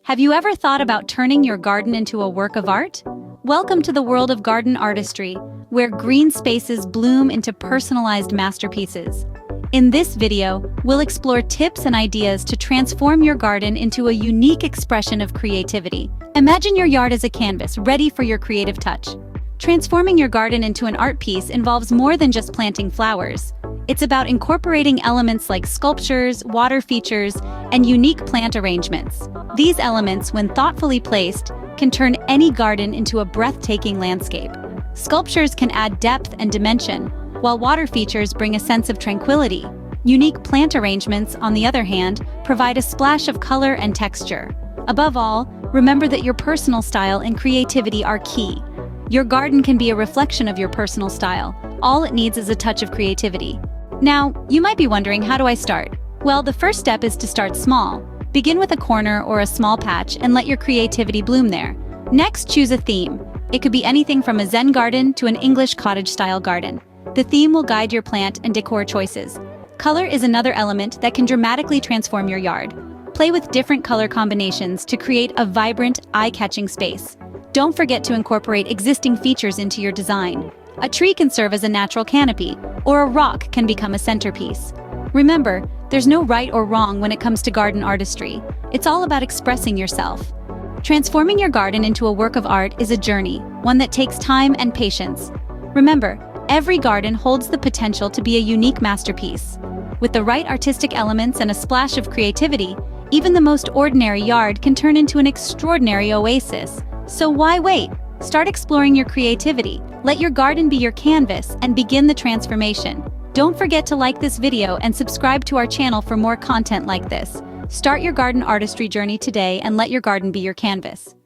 Have you ever thought about turning your garden into a work of art? Welcome to the world of garden artistry, where green spaces bloom into personalized masterpieces. In this video, we'll explore tips and ideas to transform your garden into a unique expression of creativity. Imagine your yard as a canvas, ready for your creative touch. Transforming your garden into an art piece involves more than just planting flowers. It's about incorporating elements like sculptures, water features, and unique plant arrangements. These elements, when thoughtfully placed, can turn any garden into a breathtaking landscape. Sculptures can add depth and dimension, while water features bring a sense of tranquility. Unique plant arrangements, on the other hand, provide a splash of color and texture. Above all, remember that your personal style and creativity are key. Your garden can be a reflection of your personal style. All it needs is a touch of creativity. Now, you might be wondering, how do I start? Well, the first step is to start small. Begin with a corner or a small patch and let your creativity bloom there. Next, choose a theme. It could be anything from a Zen garden to an English cottage-style garden. The theme will guide your plant and decor choices. Color is another element that can dramatically transform your yard. Play with different color combinations to create a vibrant, eye-catching space. Don't forget to incorporate existing features into your design. A tree can serve as a natural canopy, or a rock can become a centerpiece. Remember, there's no right or wrong when it comes to garden artistry. It's all about expressing yourself. Transforming your garden into a work of art is a journey, one that takes time and patience. Remember, every garden holds the potential to be a unique masterpiece. With the right artistic elements and a splash of creativity, even the most ordinary yard can turn into an extraordinary oasis. So why wait? Start exploring your creativity. Let your garden be your canvas and begin the transformation. Don't forget to like this video and subscribe to our channel for more content like this. Start your garden artistry journey today and let your garden be your canvas.